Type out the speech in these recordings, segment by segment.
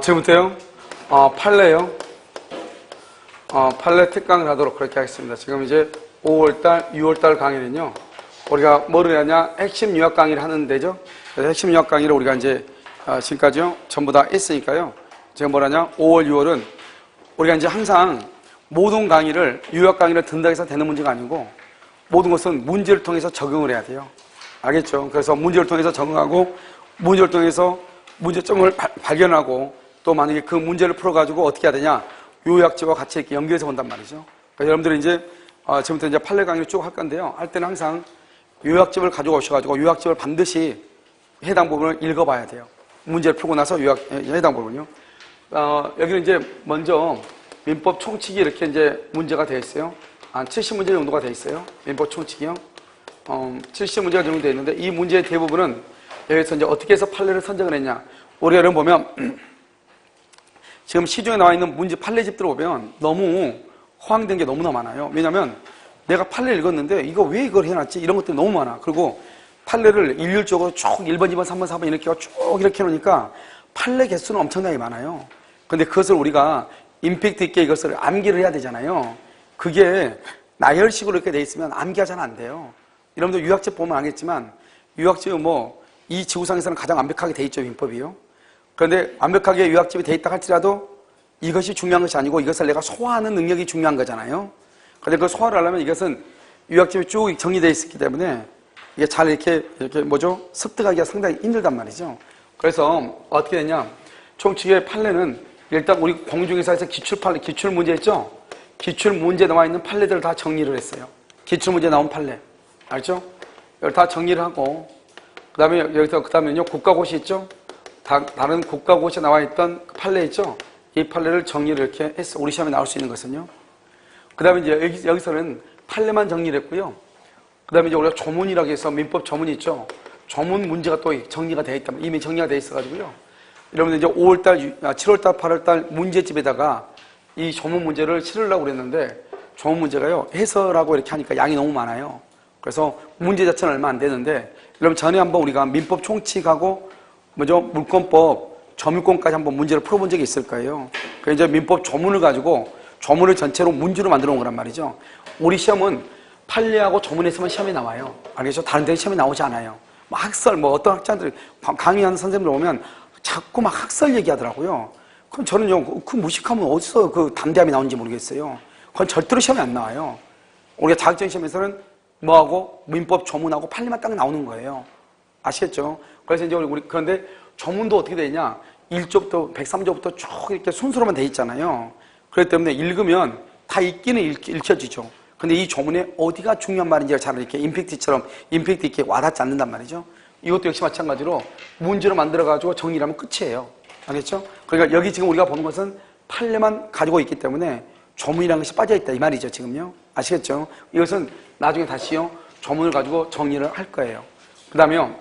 지금부터요, 판례요. 판례 특강을 하도록 그렇게 하겠습니다. 지금 이제 5월달, 6월달 강의는요, 우리가 뭐를 하냐, 핵심 유학 강의를 하는 데죠. 그래서 핵심 유학 강의를 우리가 이제, 지금까지요, 전부 다 했으니까요. 지금 뭐라냐, 5월, 6월은 우리가 이제 항상 모든 강의를, 유학 강의를 듣는다고 해서 되는 문제가 아니고, 모든 것은 문제를 통해서 적용을 해야 돼요. 알겠죠? 그래서 문제를 통해서 적응하고, 문제를 통해서 문제점을 발견하고, 또 만약에 그 문제를 풀어가지고 어떻게 해야 되냐, 요약집과 같이 이렇게 연결해서 본단 말이죠. 그러니까 여러분들이 이제, 지금부터 이제 판례 강의를 쭉 할 건데요. 할 때는 항상 요약집을 가지고 오셔가지고, 요약집을 반드시 해당 부분을 읽어봐야 돼요. 문제를 풀고 나서 해당 부분요. 여기는 이제 먼저 민법 총칙이 이렇게 이제 문제가 되어 있어요. 한 70문제 정도가 되어 있어요. 민법 총칙이요. 70문제가 정도 되어 있는데, 이 문제의 대부분은 여기서 이제 어떻게 해서 판례를 선정을 했냐. 우리가 여러분 보면, 지금 시중에 나와 있는 문제 판례집들을 보면 너무 허황된 게 너무나 많아요. 왜냐면 내가 판례를 읽었는데 이거 왜 이걸 해놨지? 이런 것들이 너무 많아. 그리고 판례를 일률적으로 쭉 1번, 2번, 3번, 4번 이렇게 쭉 이렇게 해놓으니까 판례 개수는 엄청나게 많아요. 근데 그것을 우리가 임팩트 있게 이것을 암기를 해야 되잖아요. 그게 나열식으로 이렇게 돼 있으면 암기가 잘 안 돼요. 여러분들 유학집 보면 알겠지만 유학집은 이 지구상에서는 가장 완벽하게 돼 있죠, 민법이요. 그런데 완벽하게 유학집이 돼 있다 할지라도 이것이 중요한 것이 아니고 이것을 내가 소화하는 능력이 중요한 거잖아요. 그런데 그 소화를 하려면 이것은 유학집이 쭉 정리되어 있기 때문에 이게 잘 이렇게 습득하기가 상당히 힘들단 말이죠. 그래서 어떻게 되냐, 총칙의 판례는 일단 우리 공중에서에서 기출문제 있죠? 기출문제 나와 있는 판례들을 다 정리를 했어요. 기출문제 나온 판례. 알죠? 여기 다 정리를 하고, 그 다음에는요, 국가고시 있죠? 다른 국가고시에 나와 있던 판례 있죠? 이 판례를 정리를 이렇게 했어. 우리 시험에 나올 수 있는 것은요. 그 다음에 이제 여기서는 판례만 정리를 했고요. 그 다음에 이제 우리가 조문이라고 해서 민법 조문이 있죠? 조문 문제가 또 정리가 되어 있다. 이미 정리가 되어 있어가지고요. 여러분들 이제 7월달, 8월달 문제집에다가 이 조문 문제를 치르려고 그랬는데, 조문 문제가요, 해설하고 이렇게 하니까 양이 너무 많아요. 그래서 문제 자체는 얼마 안 되는데, 여러분 전에 한번 우리가 민법 총칙하고 물권법, 점유권까지 한번 문제를 풀어본 적이 있을 거예요. 그래서 이제 민법 조문을 가지고 조문을 전체로 문제로 만들어 온 거란 말이죠. 우리 시험은 판례하고 조문에서만 시험이 나와요. 알겠죠? 다른 데는 시험이 나오지 않아요. 학설, 어떤 학자들이 강의하는 선생님들 오면 자꾸 막 학설 얘기하더라고요. 그럼 저는요, 그 무식하면 어디서 그 담대함이 나오는지 모르겠어요. 그건 절대로 시험에 안 나와요. 우리가 자격증 시험에서는 민법 조문하고 판례만 딱 나오는 거예요. 아시겠죠? 그래서 이제 그런데 조문도 어떻게 되냐? 1조부터 103조부터 쭉 이렇게 순서로만 돼 있잖아요. 그렇기 때문에 읽으면 다 읽기는 읽혀지죠. 근데 이 조문에 어디가 중요한 말인지가 잘 이렇게 임팩트 있게 와닿지 않는단 말이죠. 이것도 역시 마찬가지로 문제로 만들어가지고 정리를 하면 끝이에요. 알겠죠? 그러니까 여기 지금 우리가 보는 것은 판례만 가지고 있기 때문에 조문이라는 것이 빠져있다 이 말이죠, 지금요. 아시겠죠? 이것은 나중에 다시요, 조문을 가지고 정리를 할 거예요. 그 다음에요,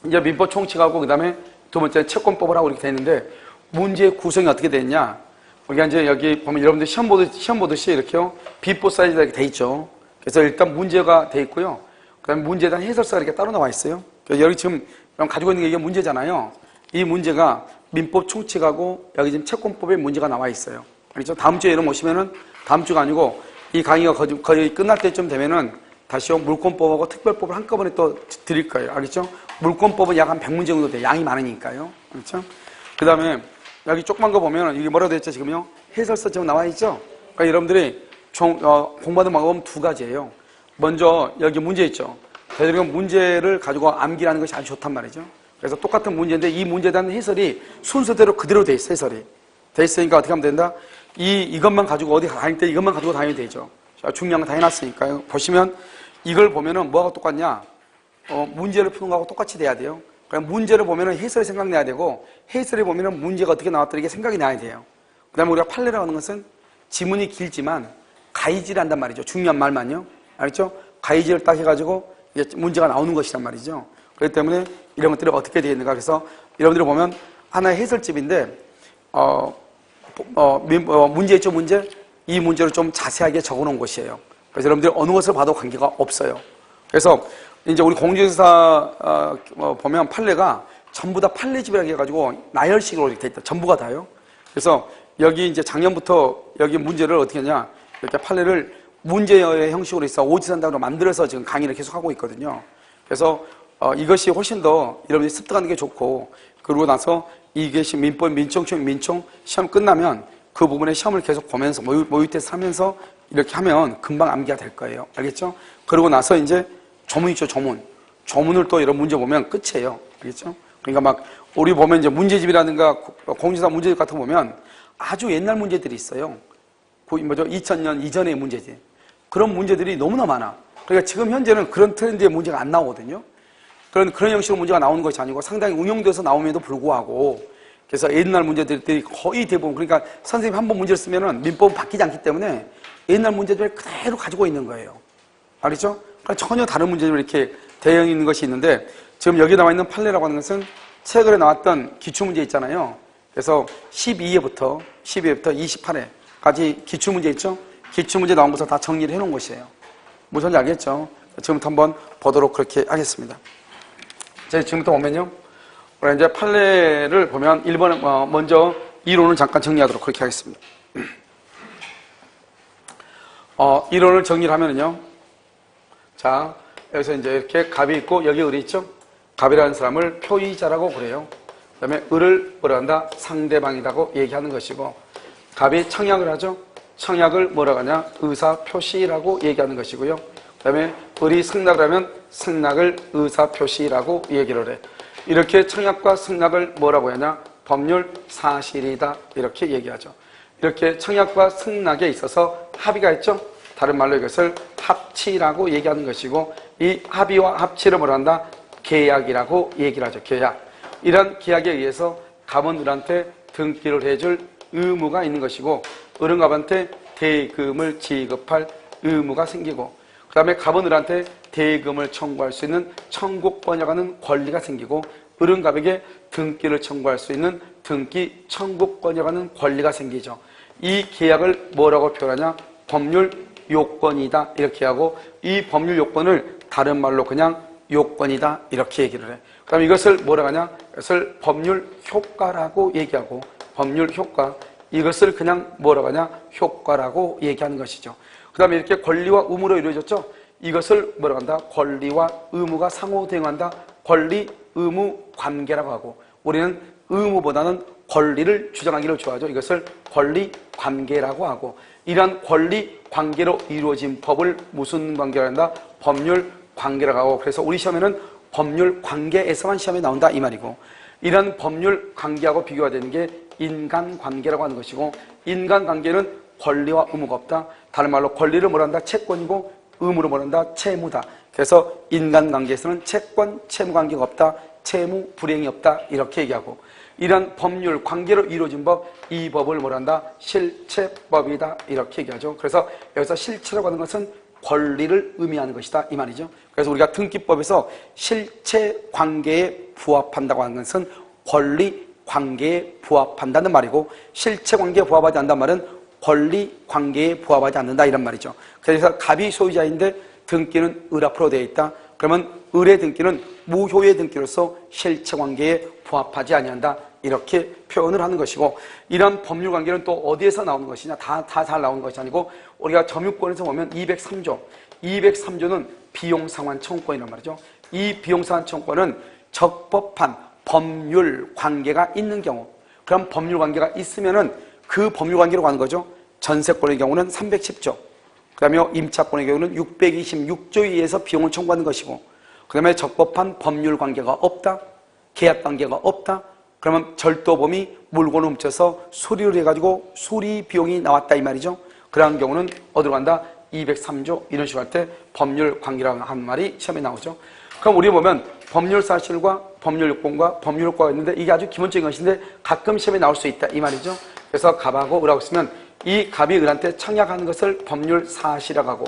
이제 민법 총칙하고 그 다음에 두 번째 채권법을 하고 이렇게 돼 있는데, 문제의 구성이 어떻게 돼 있냐? 우리가 이제 여기 보면 여러분들 시험 보듯이 이렇게요, B4 사이즈가 이렇게 돼 있죠. 그래서 일단 문제가 돼 있고요. 그 다음에 문제에 대한 해설서가 이렇게 따로 나와 있어요. 그래서 여기 지금 가지고 있는 게 이게 문제잖아요. 이 문제가 민법 총칙하고 여기 지금 채권법에 문제가 나와 있어요. 그렇죠? 다음 주에 여러분 오시면은, 다음 주가 아니고 이 강의가 거의 끝날 때쯤 되면은 다시요, 물권법하고 특별법을 한꺼번에 또 드릴 거예요. 알겠죠? 물권법은 약 한 100문제 정도 돼요. 양이 많으니까요. 그렇죠? 그 다음에 여기 조그만 거 보면 이게 뭐라고 되어 있죠, 지금요? 해설서 지금 나와 있죠? 그러니까 여러분들이 공부하는 방법은 두 가지예요. 먼저 여기 문제 있죠? 대략 문제를 가지고 암기하는 것이 아주 좋단 말이죠. 그래서 똑같은 문제인데 이 문제에 대한 해설이 순서대로 그대로 돼 있어, 해설이. 돼 있으니까 어떻게 하면 된다? 이것만 가지고 어디 다닐 때 이것만 가지고 다니면 되죠. 중요한 거 다 해놨으니까요. 보시면 이걸 보면은 뭐하고 똑같냐? 문제를 푸는 거하고 똑같이 돼야 돼요. 그럼 문제를 보면은 해설이 생각나야 되고, 해설을 보면은 문제가 어떻게 나왔더라 이게 생각이 나야 돼요. 그 다음에 우리가 판례라고 하는 것은 지문이 길지만 가이지를 한단 말이죠. 중요한 말만요. 알겠죠? 가이지를 딱 해가지고 문제가 나오는 것이란 말이죠. 그렇기 때문에 이런 것들이 어떻게 되어 있는가. 그래서 여러분들이 보면 하나의 해설집인데, 문제 있죠, 문제? 이 문제를 좀 자세하게 적어 놓은 것이에요. 그래서 여러분들이 어느 것을 봐도 관계가 없어요. 그래서 이제 우리 공중에서 보면 판례가 전부 다 판례집이라고 해가지고 나열식으로 이렇게 돼 있다. 전부가 다요. 그래서 여기 이제 작년부터 여기 문제를 어떻게 하냐. 이렇게 판례를 문제의 형식으로 있어 오지산당으로 만들어서 지금 강의를 계속 하고 있거든요. 그래서 이것이 훨씬 더 여러분이 습득하는 게 좋고, 그러고 나서 이것이 민법, 민총 시험 끝나면 그 부분에 시험을 계속 보면서 모의 테스트 하면서 이렇게 하면 금방 암기가 될 거예요. 알겠죠? 그러고 나서 이제 조문 있죠, 조문. 조문을 또 이런 문제 보면 끝이에요. 알겠죠? 그러니까 막 우리 보면 이제 문제집이라든가 공지사 문제집 같은 거 보면 아주 옛날 문제들이 있어요. 2000년 이전의 문제집. 그런 문제들이 너무나 많아. 그러니까 지금 현재는 그런 트렌드의 문제가 안 나오거든요. 그런 형식으로 문제가 나오는 것이 아니고 상당히 응용돼서 나옴에도 불구하고, 그래서 옛날 문제들이 거의 대부분, 그러니까 선생님이 한 번 문제를 쓰면은 민법은 바뀌지 않기 때문에 옛날 문제들을 그대로 가지고 있는 거예요. 알겠죠? 그러니까 전혀 다른 문제들이 이렇게 대응 있는 것이 있는데, 지금 여기 나와 있는 판례라고 하는 것은 최근에 나왔던 기출문제 있잖아요. 그래서 12회부터 28회까지 기출문제 있죠? 기출문제 나온 것을 다 정리를 해놓은 것이에요. 무슨 지 알겠죠? 지금부터 한번 보도록 그렇게 하겠습니다. 자, 지금부터 보면요. 우리 이제 판례를 보면 1번은 먼저 이론을 잠깐 정리하도록 그렇게 하겠습니다. 이론을 정리를 하면은요. 자, 여기서 이제 이렇게 갑이 있고 여기 을이 있죠? 갑이라는 사람을 표의자라고 그래요. 그 다음에 을을 뭐라 한다? 상대방이라고 얘기하는 것이고, 갑이 청약을 하죠? 청약을 뭐라고 하냐? 의사표시라고 얘기하는 것이고요. 그 다음에 을이 승낙을 하면 승낙을 의사표시라고 얘기를 해. 이렇게 청약과 승낙을 뭐라고 하냐? 법률 사실이다. 이렇게 얘기하죠. 이렇게 청약과 승낙에 있어서 합의가 있죠? 다른 말로 이것을 합치라고 얘기하는 것이고, 이 합의와 합치를 뭐라 한다? 계약이라고 얘기를 하죠. 계약. 이런 계약에 의해서 갑은 을한테 등기를 해줄 의무가 있는 것이고, 을은 갑한테 대금을 지급할 의무가 생기고, 그 다음에 갑은 을한테 대금을 청구할 수 있는 청구권이라는 권리가 생기고, 을은 갑에게 등기를 청구할 수 있는 등기 청구권이라는 권리가 생기죠. 이 계약을 뭐라고 표현하냐? 법률 요건이다. 이렇게 하고, 이 법률 요건을 다른 말로 그냥 요건이다. 이렇게 얘기를 해. 그 다음에 이것을 뭐라고 하냐? 이것을 법률 효과라고 얘기하고, 법률 효과. 이것을 그냥 뭐라고 하냐? 효과라고 얘기하는 것이죠. 그 다음에 이렇게 권리와 의무로 이루어졌죠? 이것을 뭐라고 한다? 권리와 의무가 상호 대응한다. 권리, 의무, 관계라고 하고, 우리는 의무보다는 권리를 주장하기를 좋아하죠. 이것을 권리, 관계라고 하고, 이러한 권리, 관계로 이루어진 법을 무슨 관계라고 한다? 법률, 관계라고 하고, 그래서 우리 시험에는 법률, 관계에서만 시험에 나온다 이 말이고, 이런 법률, 관계하고 비교가 되는 게 인간관계라고 하는 것이고, 인간관계는 권리와 의무가 없다. 다른 말로 권리를 뭐란다? 채권이고, 의무를 뭐란다? 채무다. 그래서 인간관계에서는 채권, 채무관계가 없다. 채무, 불이행이 없다. 이렇게 얘기하고, 이런 법률, 관계로 이루어진 법, 이 법을 뭐란다? 실체법이다. 이렇게 얘기하죠. 그래서 여기서 실체라고 하는 것은 권리를 의미하는 것이다. 이 말이죠. 그래서 우리가 등기법에서 실체관계에 부합한다고 하는 것은 권리, 관계에 부합한다는 말이고, 실체관계에 부합하지 않는다는 말은 권리, 관계에 부합하지 않는다 이런 말이죠. 그래서 갑이 소유자인데 등기는 을 앞으로 되어 있다. 그러면 을의 등기는 무효의 등기로서 실체관계에 부합하지 아니한다. 이렇게 표현을 하는 것이고, 이런 법률관계는 또 어디에서 나오는 것이냐? 다 잘 나오는 것이 아니고, 우리가 점유권에서 보면 203조. 203조는 비용상환 청구권이란 말이죠. 이 비용상환 청구권은 적법한 법률 관계가 있는 경우, 그럼 법률 관계가 있으면은 그 법률 관계로 가는 거죠. 전세권의 경우는 310조, 그 다음에 임차권의 경우는 626조에 의해서 비용을 청구하는 것이고, 그 다음에 적법한 법률 관계가 없다, 계약 관계가 없다, 그러면 절도범이 물건을 훔쳐서 수리를 해가지고 수리 비용이 나왔다 이 말이죠. 그러한 경우는 어디로 간다? 203조 이런 식으로 할 때 법률 관계라는 한 말이 시험에 나오죠. 그럼 우리 보면 법률 사실과 법률 요건과 법률 효과가 있는데, 이게 아주 기본적인 것인데 가끔 시험에 나올 수 있다 이 말이죠. 그래서 갑하고 을하고 있으면, 이 갑이 을한테 청약하는 것을 법률 사실이라고 하고,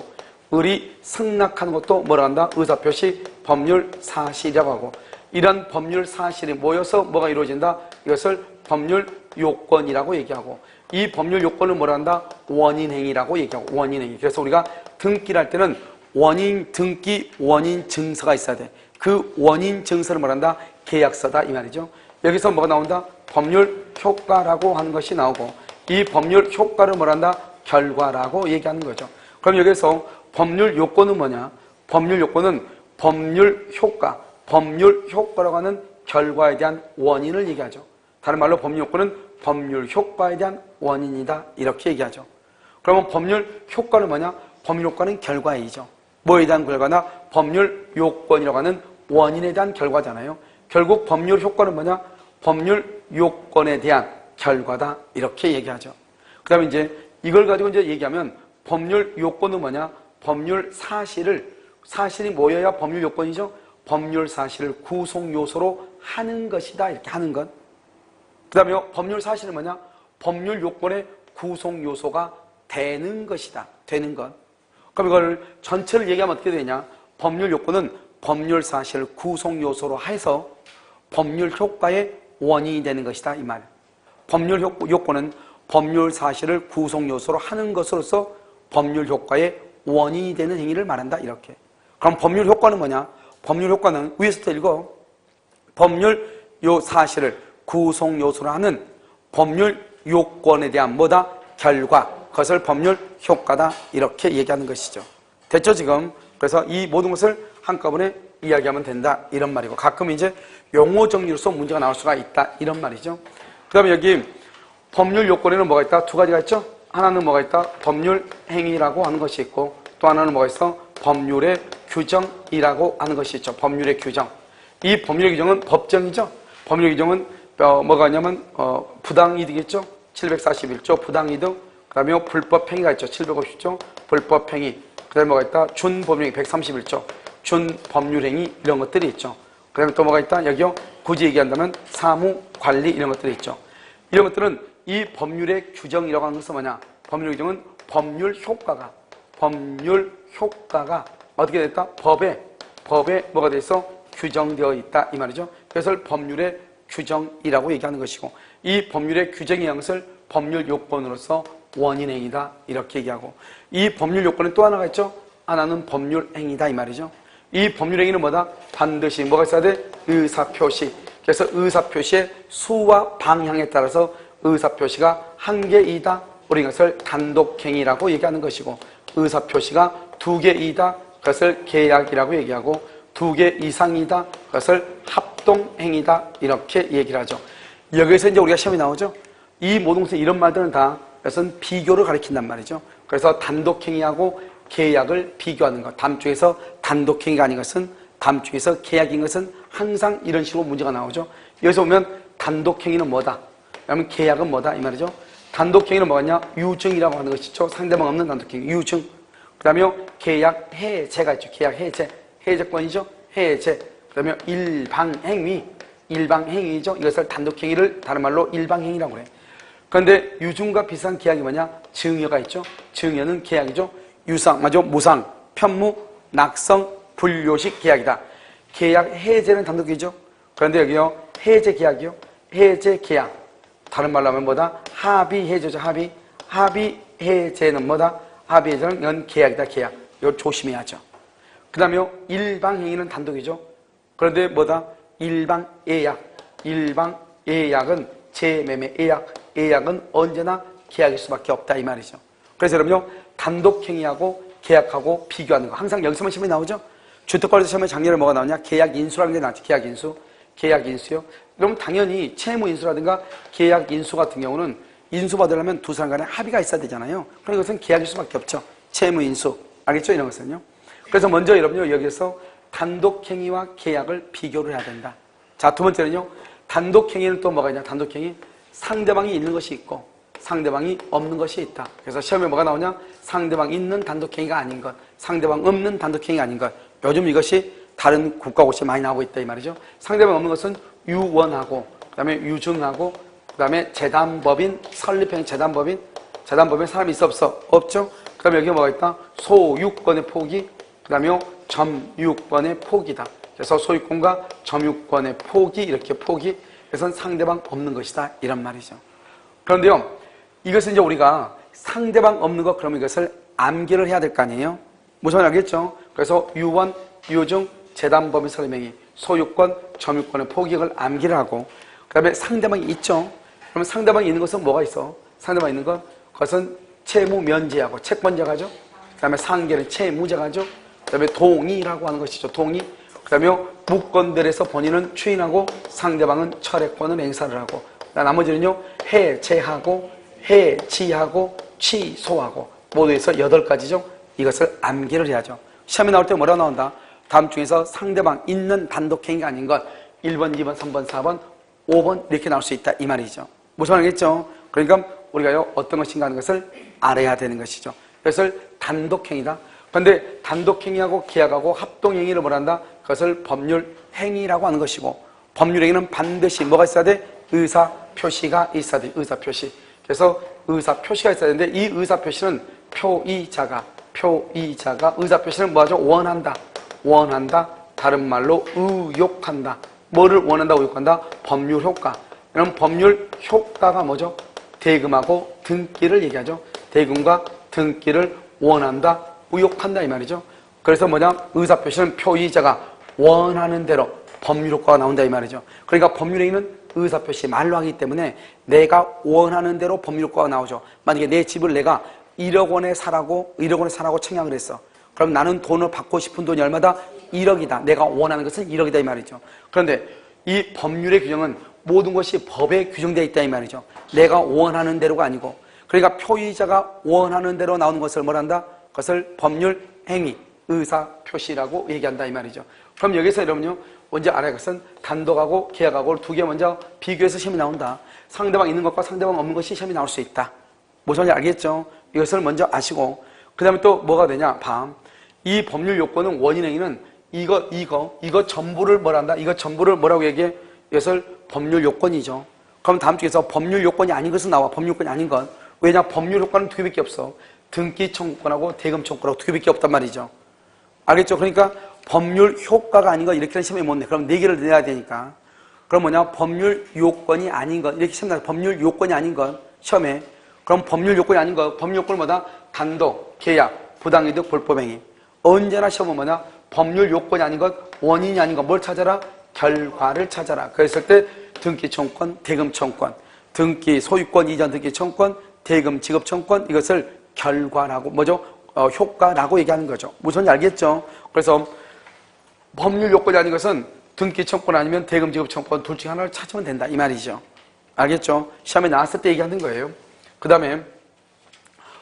을이 승낙하는 것도 뭐라 한다? 의사표시 법률 사실이라고 하고, 이런 법률 사실이 모여서 뭐가 이루어진다? 이것을 법률 요건이라고 얘기하고, 이 법률 요건을 뭐라 한다? 원인행위라고 얘기하고, 원인행위. 그래서 우리가 등기를 할 때는 원인 등기, 원인 증서가 있어야 돼. 그 원인 증서를 뭐라 한다? 계약서다 이 말이죠. 여기서 뭐가 나온다? 법률 효과라고 하는 것이 나오고, 이 법률 효과를 뭐란다? 결과라고 얘기하는 거죠. 그럼 여기서 법률 요건은 뭐냐? 법률 요건은 법률 효과라고 하는 결과에 대한 원인을 얘기하죠. 다른 말로 법률 요건은 법률 효과에 대한 원인이다 이렇게 얘기하죠. 그러면 법률 효과는 뭐냐? 법률 효과는 결과이죠. 뭐에 대한 결과나 법률 요건이라고 하는 원인에 대한 결과잖아요. 결국 법률 효과는 뭐냐? 법률 요건에 대한 결과다 이렇게 얘기하죠. 그 다음에 이제 이걸 가지고 이제 얘기하면 법률 요건은 뭐냐? 법률 사실이 뭐여야 법률 요건이죠? 법률 사실을 구성 요소로 하는 것이다 이렇게 하는 것. 그 다음에 법률 사실은 뭐냐? 법률 요건의 구성 요소가 되는 것이다. 되는 것. 그럼 이걸 전체를 얘기하면 어떻게 되냐? 법률 요건은 법률 사실을 구성 요소로 해서 법률 효과의 원인이 되는 것이다 이 말. 법률 요건은 법률 사실을 구성 요소로 하는 것으로서 법률 효과의 원인이 되는 행위를 말한다 이렇게. 그럼 법률 효과는 뭐냐? 법률 효과는 위에서부터 읽어. 법률 요 사실을 구성 요소로 하는 법률 요건에 대한 뭐다? 결과. 그것을 법률 효과다 이렇게 얘기하는 것이죠. 됐죠 지금? 그래서 이 모든 것을 한꺼번에 이야기하면 된다 이런 말이고, 가끔 이제 용어 정리로서 문제가 나올 수가 있다 이런 말이죠. 그 다음에 여기 법률 요건에는 뭐가 있다? 두 가지가 있죠. 하나는 뭐가 있다? 법률 행위라고 하는 것이 있고, 또 하나는 뭐가 있어? 법률의 규정이라고 하는 것이 있죠. 법률의 규정. 이 법률의 규정은 법정이죠. 법률의 규정은 뭐가 있냐면 부당이득이겠죠. 741조 부당이득. 그 다음에 불법행위가 있죠. 750조 불법행위. 그 다음에 뭐가 있다? 준법률행위 131조 준법률행위 이런 것들이 있죠. 그 다음에 또 뭐가 있다? 여기요 굳이 얘기한다면 사무관리 이런 것들이 있죠. 이런 것들은 이 법률의 규정이라고 하는 것은 뭐냐? 법률의 규정은 법률 효과가 어떻게 됐다? 법에 뭐가 돼 있어? 규정되어 있다 이 말이죠. 그래서 법률의 규정이라고 얘기하는 것이고, 이 법률의 규정이라는 것을 법률 요건으로서 원인행위다 이렇게 얘기하고, 이 법률 요건은 또 하나가 있죠. 하나는 법률행위다 이 말이죠. 이 법률행위는 뭐다? 반드시 뭐가 있어야 돼? 의사표시. 그래서 의사표시의 수와 방향에 따라서 의사표시가 한 개이다. 우리 이것을 단독행위라고 얘기하는 것이고, 의사표시가 두 개이다. 그것을 계약이라고 얘기하고, 두 개 이상이다. 그것을 합동행위다. 이렇게 얘기를 하죠. 여기서 이제 우리가 시험이 나오죠. 이 모든 것은 이런 말들은 다 그것은 비교를 가리킨단 말이죠. 그래서 단독행위하고 계약을 비교하는 것. 다음 중에서 단독행위가 아닌 것은, 다음 중에서 계약인 것은 항상 이런 식으로 문제가 나오죠. 여기서 보면 단독행위는 뭐다? 그러면 계약은 뭐다? 이 말이죠. 단독행위는 뭐냐? 유증이라고 하는 것이죠. 상대방 없는 단독행위, 유증. 그 다음에 계약 해제가 있죠. 계약 해제. 해제권이죠. 해제. 그 다음에 일방행위죠. 이것을 단독행위를 다른 말로 일방행위라고 그래. 그런데 유증과 비슷한 계약이 뭐냐? 증여가 있죠. 증여는 계약이죠. 유상, 무상, 편무, 낙성, 불요식 계약이다. 계약 해제는 단독이죠. 그런데 여기요, 해제 계약이요. 해제 계약. 다른 말로 하면 뭐다? 합의 해제죠. 합의 해제는 뭐다? 합의 해제는 이건 계약이다. 계약. 이걸 조심해야죠. 그 다음에 일방행위는 단독이죠. 그런데 뭐다? 일방예약. 일방예약은 재매매 예약은 언제나 계약일 수밖에 없다 이 말이죠. 그래서 여러분요, 단독행위하고 계약하고 비교하는 거 항상 여기서만 시험이 나오죠. 주택관리사 시험에 작년에 뭐가 나오냐? 계약인수라는 게 나왔지. 계약인수요. 그럼 당연히 채무인수라든가 계약인수 같은 경우는 인수받으려면 두 사람 간에 합의가 있어야 되잖아요. 그럼 이것은 계약일 수밖에 없죠. 채무인수. 알겠죠? 이런 것은요. 그래서 먼저 여러분요, 여기서 단독행위와 계약을 비교를 해야 된다. 자, 두 번째는요, 단독행위는 또 뭐가 있냐? 단독행위. 상대방이 있는 것이 있고 상대방이 없는 것이 있다. 그래서 시험에 뭐가 나오냐? 상대방 있는 단독행위가 아닌 것, 상대방 없는 단독행위가 아닌 것. 요즘 이것이 다른 국가고시에 많이 나오고 있다 이 말이죠. 상대방 없는 것은 유원하고, 그 다음에 유증하고, 그 다음에 재단법인, 설립행 재단법인 사람이 있어 없어? 없죠? 그 다음에 여기 뭐가 있다? 소유권의 포기, 그 다음에 점유권의 포기다. 그래서 소유권과 점유권의 포기, 이렇게 포기. 그래서 상대방 없는 것이다 이런 말이죠. 그런데요, 이것은 이제 우리가 상대방 없는 것, 그러면 이것을 암기를 해야 될 거 아니에요? 무슨 말 알겠죠? 그래서 유원, 유증, 재단법인 설명이 소유권, 점유권의 포기를 암기를 하고, 그 다음에 상대방이 있죠. 그러면 상대방이 있는 것은 뭐가 있어? 상대방이 있는 건 그것은 채무 면제하고 채권자가죠. 그 다음에 상계는 채무자가죠. 그 다음에 동의라고 하는 것이죠. 동의. 그 다음에 무건들에서 본인은 추인하고 상대방은 철회권을 행사를 하고, 나머지는요 해제하고 해지하고 취소하고 모두 해서 8가지죠. 이것을 암기를 해야죠. 시험에 나올 때 뭐라고 나온다? 다음 중에서 상대방 있는 단독행위가 아닌 것 1번, 2번, 3번, 4번, 5번 이렇게 나올 수 있다 이 말이죠. 무슨 말이겠죠? 그러니까 우리가요 어떤 것인가 하는 것을 알아야 되는 것이죠. 그것을 단독행위다. 그런데 단독행위하고 계약하고 합동행위를 뭐란다? 그것을 법률행위라고 하는 것이고, 법률행위는 반드시 뭐가 있어야 돼? 의사표시가 있어야 돼. 의사표시. 그래서 의사표시가 있어야 되는데 이 의사표시는 표의자가 의사표시는 뭐하죠? 원한다. 다른 말로 의욕한다. 뭐를 원한다, 의욕한다? 법률효과. 그럼 법률효과가 뭐죠? 대금하고 등기를 얘기하죠. 대금과 등기를 원한다, 의욕한다 이 말이죠. 그래서 뭐냐? 의사표시는 표의자가 원하는 대로 법률효과가 나온다 이 말이죠. 그러니까 법률행위는 의사표시 말로 하기 때문에 내가 원하는 대로 법률효과가 나오죠. 만약에 내 집을 내가 1억 원에 사라고 청약을 했어. 그럼 나는 돈을 받고 싶은 돈이 얼마다? 1억이다. 내가 원하는 것은 1억이다 이 말이죠. 그런데 이 법률의 규정은 모든 것이 법에 규정되어 있다 이 말이죠. 내가 원하는 대로가 아니고, 그러니까 표의자가 원하는 대로 나오는 것을 뭐란다? 그것을 법률행위, 의사표시라고 얘기한다 이 말이죠. 그럼 여기서 여러분요 먼저 알아야 할 것은 단독하고 계약하고를 두 개 먼저 비교해서 시험이 나온다. 상대방 있는 것과 상대방 없는 것이 시험이 나올 수 있다. 무슨 말인지 알겠죠? 이것을 먼저 아시고, 그 다음에 또 뭐가 되냐? 이 법률 요건은 원인행위는 이거 전부를 뭐란다? 이거 전부를 뭐라고 얘기해? 이것을 법률 요건이죠. 그럼 다음 주에서 법률 요건이 아닌 것은 나와. 법률 요건이 아닌 건. 왜냐? 법률 요건은 두 개밖에 없어. 등기 청구권하고 대금 청구권하고 두 개밖에 없단 말이죠. 알겠죠? 그러니까 법률 효과가 아닌 거 이렇게는 시험에 못 내. 그럼 4개를 내야 되니까. 그럼 뭐냐? 법률 요건이 아닌 것. 이렇게 시험 나서 법률 요건이 아닌 것. 시험에. 그럼 법률 요건이 아닌 것. 법률 요건은 뭐다? 단독, 계약, 부당이득, 불법행위. 언제나 시험은 뭐냐? 법률 요건이 아닌 것, 원인이 아닌 것. 뭘 찾아라? 결과를 찾아라. 그랬을 때 등기 청구권, 대금 청구권, 등기 소유권 이전 등기 청구권, 대금 지급 청구권, 이것을 결과라고 뭐죠? 효과라고 얘기하는 거죠. 무슨 말인지 알겠죠? 그래서 법률 요건이 아닌 것은 등기 청구권 아니면 대금 지급 청구권 둘 중에 하나를 찾으면 된다 이 말이죠. 알겠죠? 시험에 나왔을 때 얘기하는 거예요. 그 다음에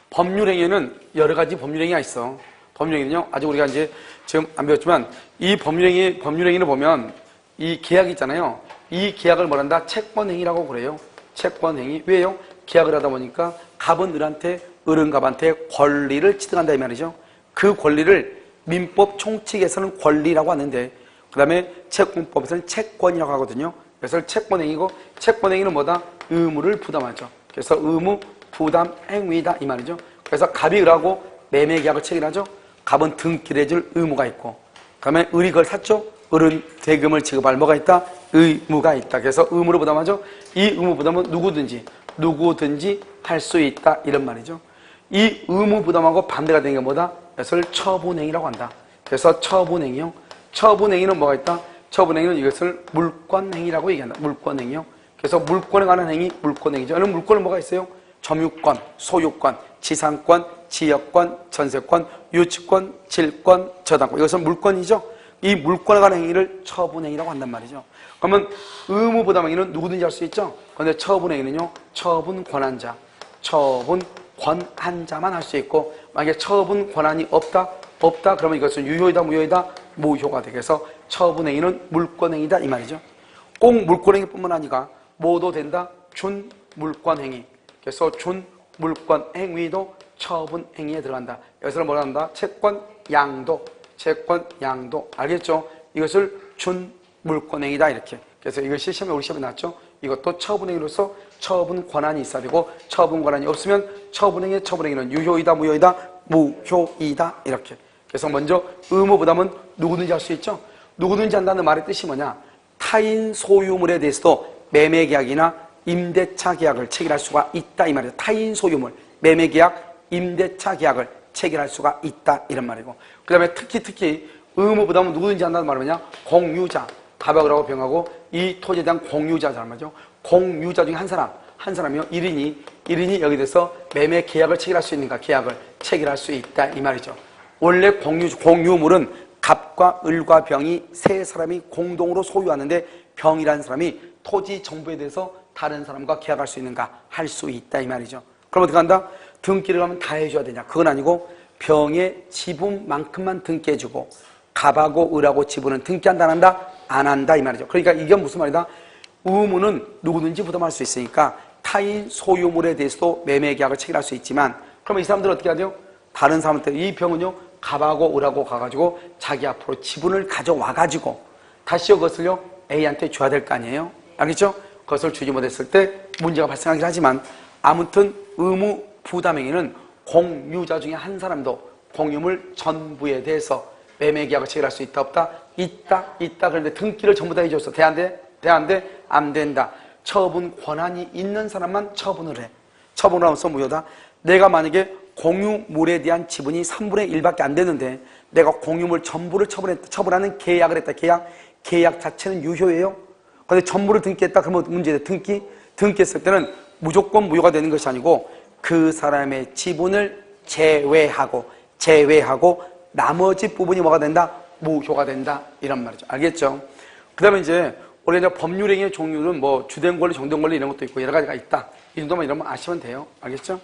법률행위는 여러 가지 법률행위가 있어. 법률행위는요, 아직 우리가 이제 지금 안 배웠지만 이 법률행위를 보면 이 계약이 있잖아요. 이 계약을 뭐란다? 채권행위라고 그래요. 채권행위. 왜요? 계약을 하다 보니까 갑은 을한테, 을은 갑한테 권리를 취득한다 이 말이죠. 그 권리를 민법 총칙에서는 권리라고 하는데, 그 다음에 채권법에서는 채권이라고 하거든요. 그래서 채권행위고, 채권행위는 뭐다? 의무를 부담하죠. 그래서 의무 부담 행위다 이 말이죠. 그래서 갑이 을하고 매매계약을 체결하죠. 갑은 등기를 해줄 의무가 있고, 그 다음에 을이 그걸 샀죠. 을은 대금을 지급할 뭐가 있다? 의무가 있다. 그래서 의무를 부담하죠. 이 의무 부담은 누구든지 할 수 있다 이런 말이죠. 이 의무 부담하고 반대가 되는 게 뭐다? 이것을 처분행위라고 한다. 그래서 처분행위요. 처분행위는 뭐가 있다? 처분행위는 이것을 물권행위라고 얘기한다. 물권행위요. 그래서 물권에 관한 행위, 물권행위죠. 여러분 물권은 뭐가 있어요? 점유권, 소유권, 지상권, 지역권, 전세권, 유치권, 질권, 저당권. 이것은 물권이죠. 이 물권에 관한 행위를 처분행위라고 한단 말이죠. 그러면 의무부담행위는 누구든지 할 수 있죠. 그런데 처분행위는요, 처분 권한자, 처분 권한자만 할 수 있고, 만약에 처분 권한이 없다 그러면 이것은 유효이다 무효이다 무효가 되게 해서 처분행위는 물권행위다 이 말이죠. 꼭 물권행위뿐만 아니라 뭐도 된다? 준물권행위. 그래서 준물권행위도 처분행위에 들어간다. 여기서는 뭐라 한다? 채권양도. 알겠죠? 이것을 준물권행위다 이렇게. 그래서 이것이 우리 시험에 나왔죠. 이것도 처분행위로서 처분 권한이 있어야 되고, 처분 권한이 없으면 처분행위는 유효이다 무효이다 무효이다 이렇게. 그래서 먼저 의무부담은 누구든지 할 수 있죠. 누구든지 한다는 말의 뜻이 뭐냐? 타인 소유물에 대해서도 매매계약이나 임대차 계약을 체결할 수가 있다 이 말이죠. 타인 소유물, 매매계약, 임대차 계약을 체결할 수가 있다 이런 말이고, 그 다음에 특히 의무부담은 누구든지 한다는 말은 뭐냐? 공유자, 갑하고 을하고 병하고 이 토지에 대한 공유자란 말이죠. 공유자 중에 한 사람이요. 1인이 여기 대해서 매매 계약을 체결할 수 있는가? 계약을 체결할 수 있다 이 말이죠. 원래 공유물은 갑과 을과 병이 세 사람이 공동으로 소유하는데 병이라는 사람이 토지 정보에 대해서 다른 사람과 계약할 수 있는가? 할 수 있다 이 말이죠. 그럼 어떻게 한다? 등기를 하면 다 해줘야 되냐? 그건 아니고 병의 지분만큼만 등기해주고 갑하고 을하고 지분은 등기한다 안 한다? 안 한다 이 말이죠. 그러니까 이게 무슨 말이다? 의무는 누구든지 부담할 수 있으니까 타인 소유물에 대해서도 매매 계약을 체결할 수 있지만 그러면 이 사람들은 어떻게 하죠? 다른 사람한테 이 병은요 갑하고 을하고 가가지고 자기 앞으로 지분을 가져와가지고 다시 그것을요 A한테 줘야 될 거 아니에요? 알겠죠? 그것을 주지 못했을 때 문제가 발생하긴 하지만 아무튼 의무 부담행위는 공유자 중에 한 사람도 공유물 전부에 대해서 매매 계약을 체결할 수 있다 없다? 있다. 그런데 등기를 전부 다 해줬어. 돼 안 돼? 안 된다. 처분 권한이 있는 사람만 처분을 해. 처분을 하면서 무효다. 내가 만약에 공유물에 대한 지분이 3분의 1밖에 안 되는데 내가 공유물 전부를 처분하는 계약을 했다. 계약 자체는 유효예요. 그런데 전부를 등기했다. 그러면 문제돼. 등기했을 때는 무조건 무효가 되는 것이 아니고 그 사람의 지분을 제외하고 나머지 부분이 뭐가 된다? 무효가 된다. 이런 말이죠. 알겠죠? 그 다음에 이제 우리가 이제 법률행위의 종류는 뭐 주된 권리, 정된 권리 이런 것도 있고 여러 가지가 있다. 이 정도만 이러면 아시면 돼요. 알겠죠?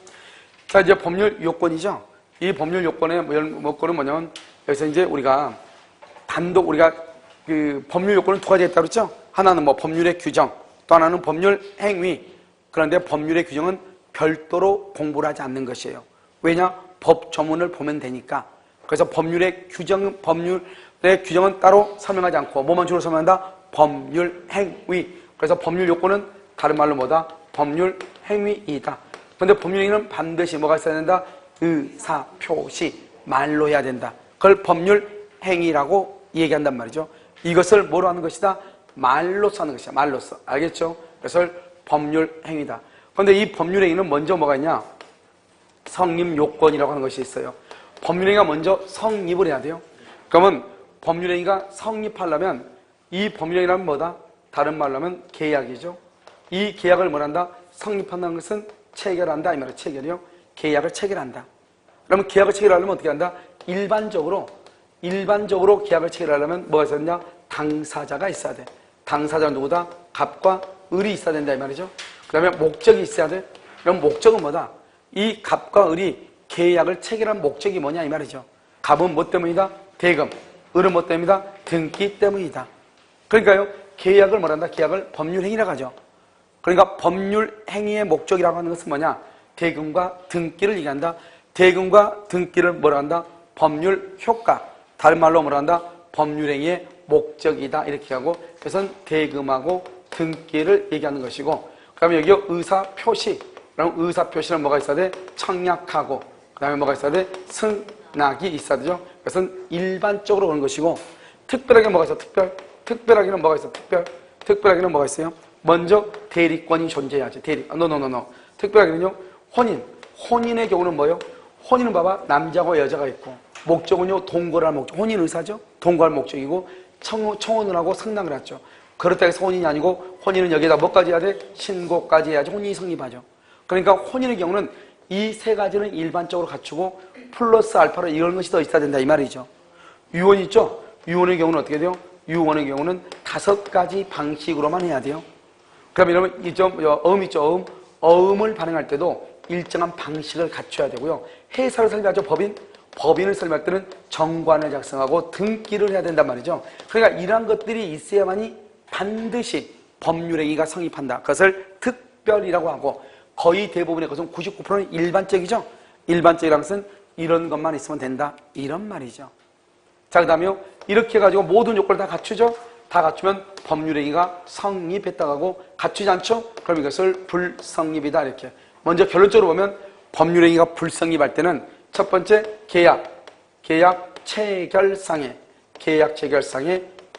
자, 이제 법률 요건이죠. 이 법률 요건의 요건은 뭐냐면 여기서 이제 우리가 단독 우리가 그 법률 요건은 두 가지가 있다고 그랬죠? 하나는 뭐 법률의 규정, 또 하나는 법률 행위. 그런데 법률의 규정은 별도로 공부를 하지 않는 것이에요. 왜냐? 법 조문을 보면 되니까. 그래서 법률의 규정은 따로 설명하지 않고 뭐만 주로 설명한다? 법률 행위. 그래서 법률 요건은 다른 말로 뭐다? 법률 행위이다. 그런데 법률 행위는 반드시 뭐가 있어야 된다? 의사 표시, 말로 해야 된다. 그걸 법률 행위라고 얘기한단 말이죠. 이것을 뭐로 하는 것이다? 말로써 하는 것이야. 말로써. 알겠죠? 그래서 법률 행위다. 그런데 이 법률 행위는 먼저 뭐가 있냐? 성립 요건이라고 하는 것이 있어요. 법률 행위가 먼저 성립을 해야 돼요. 그러면 법률 행위가 성립하려면 이 법률 행위라면 뭐다? 다른 말로 하면 계약이죠. 이 계약을 뭐란다? 성립한다는 것은 체결한다 이 말이에요. 체결이요. 계약을 체결한다. 그러면 계약을 체결하려면 어떻게 한다? 일반적으로 계약을 체결하려면 뭐가 있어야 되냐? 당사자가 있어야 돼. 당사자가 누구다? 갑과 을이 있어야 된다 이 말이죠. 그 다음에 목적이 있어야 돼. 그럼 목적은 뭐다? 이 갑과 을이 계약을 체결한 목적이 뭐냐 이 말이죠. 갑은 뭐 때문이다? 대금. 을은 뭐 때문이다? 등기 때문이다. 그러니까요. 계약을 뭐란다? 계약을 법률행위라고 하죠. 그러니까 법률행위의 목적이라고 하는 것은 뭐냐? 대금과 등기를 얘기한다. 대금과 등기를 뭐라 한다? 법률효과. 다른 말로 뭐라 한다? 법률행위의 목적이다. 이렇게 하고 그래서 대금하고 등기를 얘기하는 것이고 그 다음에 여기 의사표시. 그럼 의사표시는 뭐가 있어야 돼? 청약하고 그 다음에 뭐가 있어야 돼? 승낙이 있어야 되죠. 그것은 일반적으로 그런 것이고 특별하게 뭐가 있어? 특별하게는 뭐가 있어? 특별하게는 뭐가 있어요? 먼저 대리권이 존재해야지. 특별하게는요. 혼인의 경우는 뭐예요? 혼인은 봐봐. 남자고 여자가 있고 목적은요. 동거를 할 목적. 혼인 의사죠. 동거할 목적이고 청혼을 하고 승낙을 하죠. 그렇다고 해서 혼인이 아니고 혼인은 여기에다 뭐까지 해야 돼? 신고까지 해야지 혼인이 성립하죠. 그러니까 혼인의 경우는 이 세 가지는 일반적으로 갖추고 플러스 알파로 이런 것이 더 있어야 된다 이 말이죠. 유언 있죠? 유언의 경우는 어떻게 돼요? 유언의 경우는 5가지 방식으로만 해야 돼요. 그럼 이러면 어음 있죠? 어음을 발행할 때도 일정한 방식을 갖춰야 되고요. 회사를 설립하죠. 법인을 설립할 때는 정관을 작성하고 등기를 해야 된단 말이죠. 그러니까 이러한 것들이 있어야만이 반드시 법률행위가 성립한다. 그것을 특별이라고 하고 거의 대부분의 것은 99%는 일반적이죠. 일반적이라는 것은 이런 것만 있으면 된다. 이런 말이죠. 자, 그 다음에요. 이렇게 해가지고 모든 요건을 다 갖추죠. 다 갖추면 법률행위가 성립했다고 하고 갖추지 않죠? 그럼 이것을 불성립이다. 이렇게. 먼저 결론적으로 보면 법률행위가 불성립할 때는 첫 번째 계약 체결상의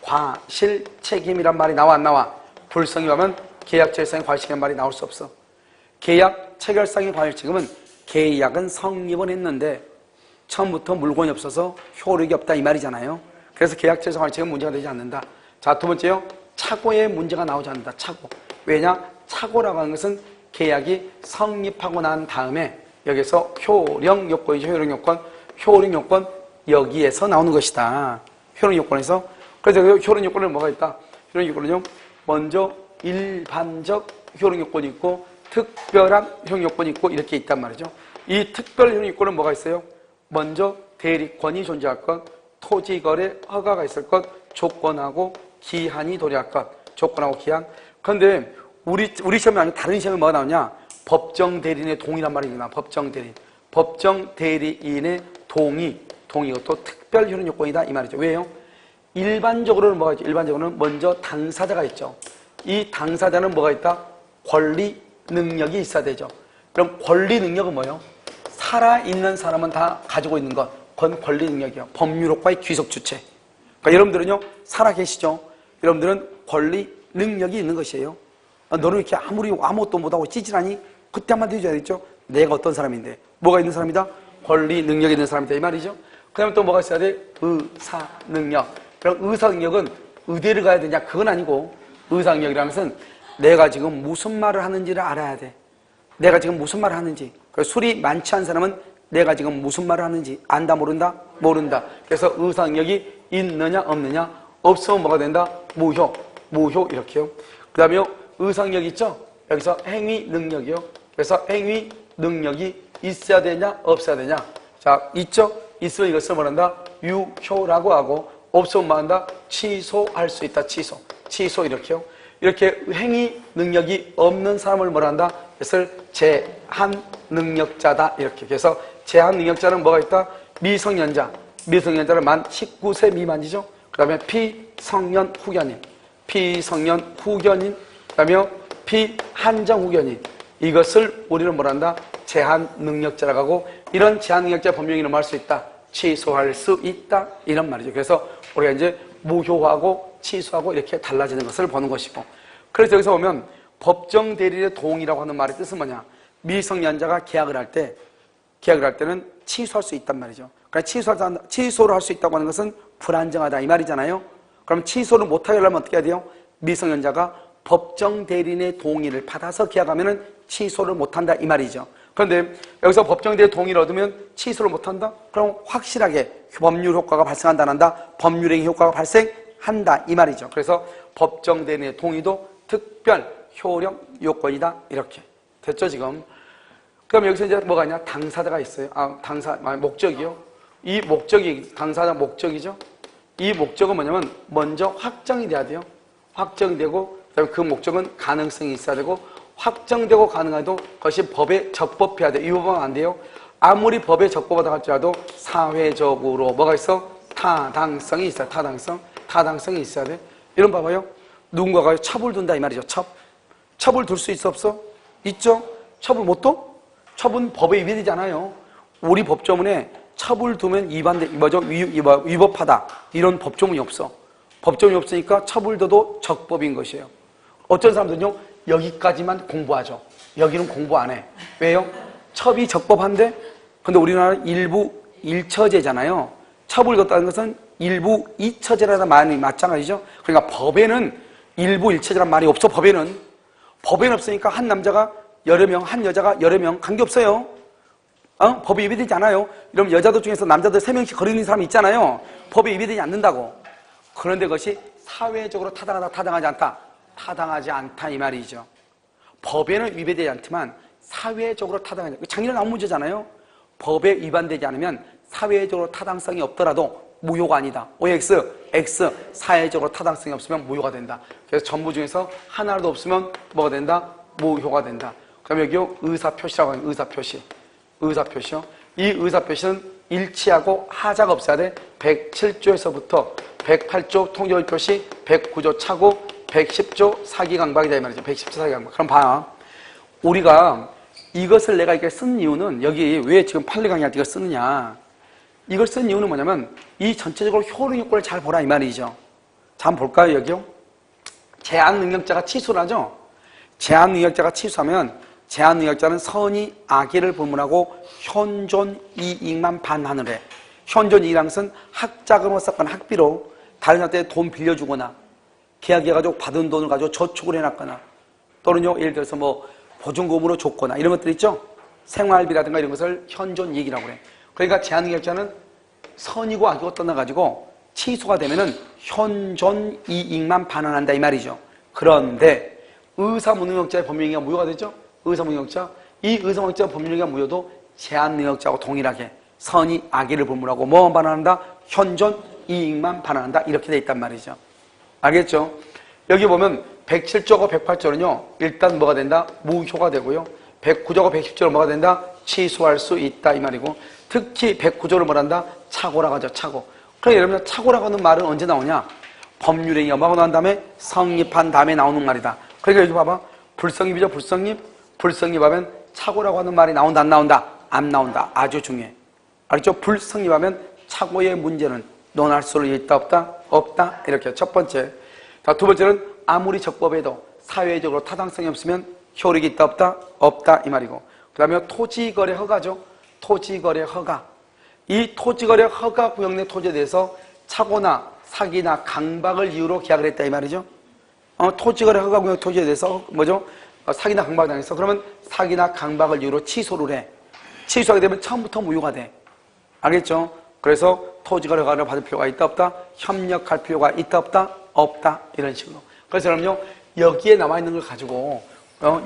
과실책임이란 말이 나와 안 나와? 불성립하면 계약 체결상의 과실책임 말이 나올 수 없어. 계약 체결상의 과실책임은 계약은 성립은 했는데 처음부터 물건이 없어서 효력이 없다 이 말이잖아요. 그래서 계약 체결상 과실책임은 문제가 되지 않는다. 자, 두 번째요. 착오의 문제가 나오지 않는다. 착오. 왜냐? 착오라고 하는 것은 계약이 성립하고 난 다음에 여기서 효력 요건이죠. 효력 요건. 효력 요건 여기에서 나오는 것이다. 효력 요건에서. 그래서 효력 요건은 뭐가 있다? 효력 요건은요. 먼저 일반적 효력 요건이 있고 특별한 효력 요건이 있고 이렇게 있단 말이죠. 이 특별 효력 요건은 뭐가 있어요? 먼저 대리권이 존재할 것, 토지거래 허가가 있을 것, 조건하고 기한이 도래할 것, 조건하고 기한. 그런데 우리 시험이 아니고 다른 시험에 뭐가 나오냐? 법정 대리인의 동의란 말이 있나? 법정 대리인. 법정 대리인의 동의. 이것도 특별 효력 요건이다 이 말이죠. 왜요? 일반적으로는 뭐가 있죠? 일반적으로는 먼저 당사자가 있죠. 이 당사자는 뭐가 있다? 권리 능력이 있어야 되죠. 그럼 권리 능력은 뭐예요? 살아있는 사람은 다 가지고 있는 것. 그건 권리 능력이요. 법률효과의 귀속 주체. 그러니까 여러분들은요, 살아계시죠? 여러분들은 권리 능력이 있는 것이에요. 너는 이렇게 아무것도 못하고 찌질하니? 그때 한마디 해줘야겠죠? 내가 어떤 사람인데. 뭐가 있는 사람이다? 권리 능력이 있는 사람이다. 이 말이죠. 그 다음에 또 뭐가 있어야 돼? 의사 능력. 그럼 의사 능력은 의대를 가야 되냐? 그건 아니고, 의사 능력이라는 것은 내가 지금 무슨 말을 하는지를 알아야 돼. 내가 지금 무슨 말을 하는지. 술이 많지 않은 사람은 내가 지금 무슨 말을 하는지 안다 모른다? 모른다. 그래서 의사 능력이 있느냐 없느냐? 없으면 뭐가 된다? 무효 이렇게요. 그 다음에 의사 능력이 있죠? 여기서 행위 능력이요. 그래서 행위 능력이 있어야 되냐 없어야 되냐? 자, 있죠? 있으면 이것을 뭐란다? 유효라고 하고 없으면 뭐한다? 취소할 수 있다. 취소 이렇게요. 이렇게 행위 능력이 없는 사람을 뭐란다? 그것을 제한 능력자다. 이렇게. 그래서 제한 능력자는 뭐가 있다? 미성년자는 만 19세 미만이죠. 그 다음에 피성년 후견인, 그 다음에 피한정 후견인. 이것을 우리는 뭐란다? 제한 능력자라고 하고, 이런 제한 능력자 법령이 할 수 있다. 취소할 수 있다. 이런 말이죠. 그래서 우리가 이제 무효하고 취소하고 이렇게 달라지는 것을 보는 것이고. 그래서 여기서 보면 법정 대리인의 동의라고 하는 말의 뜻은 뭐냐? 미성년자가 계약을 할 때는 취소할 수 있단 말이죠. 그러니까 취소를 할 수 있다고 하는 것은 불안정하다 이 말이잖아요. 그럼 취소를 못하게 하려면 어떻게 해야 돼요? 미성년자가 법정 대리인의 동의를 받아서 계약하면 취소를 못한다 이 말이죠. 그런데 여기서 법정 대리인의 동의를 얻으면 취소를 못한다? 그럼 확실하게 법률 효과가 발생한다 안 한다? 법률행위 효과가 발생한다 이 말이죠. 그래서 법정 대리인의 동의도 특별 효력 요건이다 이렇게 됐죠 지금. 그럼 여기서 이제 뭐가 있냐? 당사자가 있어요. 목적이요. 이 목적이 당사자 목적이죠. 이 목적은 뭐냐면 먼저 확정이 돼야 돼요. 확정이 되고 그다음에 그 목적은 가능성이 있어야 되고 확정되고 가능해도 그것이 법에 적법해야 돼. 이 부분은 안 돼요. 아무리 법에 적법하다 할지라도 사회적으로 뭐가 있어? 타당성이 있어요. 타당성이 있어야 돼. 이런 봐봐요. 누군가가 첩을 둔다 이 말이죠. 첩을 둘 수 있어 없어? 있죠. 첩을 못 둬? 첩은 법에 위배되잖아요. 우리 법조문에 첩을 두면 위법하다 이런 법조문이 없어. 법조문이 없으니까 첩을 둬도 적법인 것이에요. 어떤 사람들은요 여기까지만 공부하죠. 여기는 공부 안 해. 왜요? 첩이 적법한데 근데 우리나라는 일부 일처제잖아요. 첩을 뒀다는 것은 일부 이처제라는 말이 맞잖아요. 그러니까 법에는 일부 일처제라는 말이 없어. 법에는 없으니까 한 남자가 여러 명, 한 여자가 여러 명 관계없어요. 법이 위배되지 않아요. 이러면 여자들 중에서 남자들 3명씩 거리는 사람이 있잖아요. 법에 위배되지 않는다고. 그런데 그것이 사회적으로 타당하다, 타당하지 않다. 타당하지 않다 이 말이죠. 법에는 위배되지 않지만 사회적으로 타당하지 않다. 작년에 나온 문제잖아요. 법에 위반되지 않으면 사회적으로 타당성이 없더라도 무효가 아니다. OX, X 사회적으로 타당성이 없으면 무효가 된다. 그래서 전부 중에서 하나라도 없으면 뭐가 된다? 무효가 된다. 그럼 여기요 의사표시라고 하는 의사표시요. 이 의사표시는 일치하고 하자가 없어야 돼. 107조에서부터 108조 통제의 표시, 109조 차고, 110조 사기강박이다 이 말이죠. 110조 사기강박. 그럼 봐. 우리가 이것을 내가 이렇게 쓴 이유는 여기 왜 지금 판례 강의할 때 이걸 쓰느냐. 이걸 쓴 이유는 뭐냐면 이 전체적으로 효능 요건을 잘 보라 이 말이죠. 자, 한번 볼까요 여기요. 제한 능력자가 취소를 하죠. 제한 능력자가 취소하면 제한 능력자는 선의 악의를 불문하고 현존 이익만 반환을 해. 현존 이익이라는 것은 학자금으로 썼거나 학비로 다른 사람한테 돈 빌려주거나 계약해가지고 받은 돈을 가지고 저축을 해놨거나 또는요, 예를 들어서 뭐 보증금으로 줬거나 이런 것들 있죠? 생활비라든가 이런 것을 현존 이익이라고 그래. 그러니까 제한계약자는 선이고 악이고 떠나가지고 취소가 되면은 현존 이익만 반환한다 이 말이죠. 그런데 의사무능력자의 법률행위가 무효가 되죠? 의사무능력자. 이 의사무능력자 법률행위가 무효도 제한능력자하고 동일하게 선이 악의를 불문하고 뭐만 반환한다? 현존 이익만 반환한다. 이렇게 돼 있단 말이죠. 알겠죠? 여기 보면 107조하고 108조는요. 일단 뭐가 된다? 무효가 되고요. 109조하고 110조는 뭐가 된다? 취소할 수 있다 이 말이고 특히 109조를 뭐란다? 착오라고 하죠. 착오. 그러니까 여러분 착오라고 하는 말은 언제 나오냐? 법률행위가 뭐하고 난 다음에 성립한 다음에 나오는 말이다. 그러니까 여기 봐봐. 불성립이죠. 불성립. 불성립하면 착오라고 하는 말이 나온다 안 나온다? 안 나온다. 아주 중요해. 알겠죠? 불성립하면 착오의 문제는 논할 수 있다 없다? 없다. 이렇게 첫 번째. 자, 두 번째는 아무리 적법해도 사회적으로 타당성이 없으면 효력이 있다 없다? 없다 이 말이고 그 다음에 토지거래 허가죠. 토지거래 허가. 이 토지거래 허가 구역 내 토지에 대해서 착오나 사기나 강박을 이유로 계약을 했다 이 말이죠. 토지거래 허가 구역 토지에 대해서 뭐죠? 사기나 강박을 당해서 그러면 사기나 강박을 이유로 취소를 해. 취소하게 되면 처음부터 무효가 돼. 알겠죠? 그래서 토지거래 허가를 받을 필요가 있다 없다? 협력할 필요가 있다 없다? 없다. 이런 식으로. 그래서 그럼요 여기에 남아있는 걸 가지고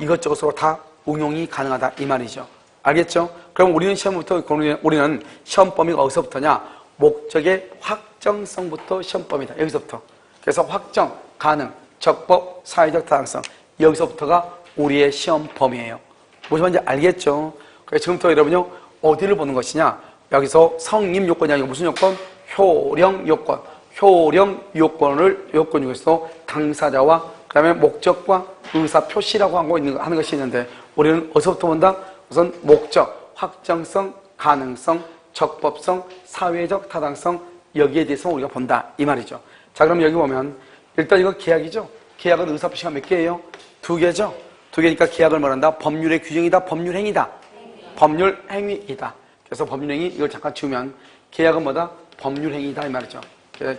이것저것으로 다 응용이 가능하다 이 말이죠. 알겠죠? 그럼 우리는 시험부터 우리는 시험 범위가 어디서부터냐? 목적의 확정성부터 시험 범위다. 여기서부터. 그래서 확정, 가능, 적법, 사회적 타당성 여기서부터가 우리의 시험 범위예요. 무슨 말인지 알겠죠? 그래서 지금부터 여러분요 어디를 보는 것이냐? 여기서 성립 요건이 아니고 무슨 요건? 효령 요건. 효령 요건 중에서 당사자와 그 다음에 목적과 의사 표시라고 하는 것이 있는데 우리는 어디서부터 본다? 우선 목적, 확정성, 가능성, 적법성, 사회적 타당성 여기에 대해서 우리가 본다 이 말이죠. 자 그럼 여기 보면 일단 이거 계약이죠. 계약은 의사 표시가 몇 개예요? 2개죠. 2개니까 계약을 말한다. 법률의 규정이다. 법률행위다. 법률행위이다. 그래서 법률행위 이걸 잠깐 지우면 계약은 뭐다? 법률행위다 이 말이죠.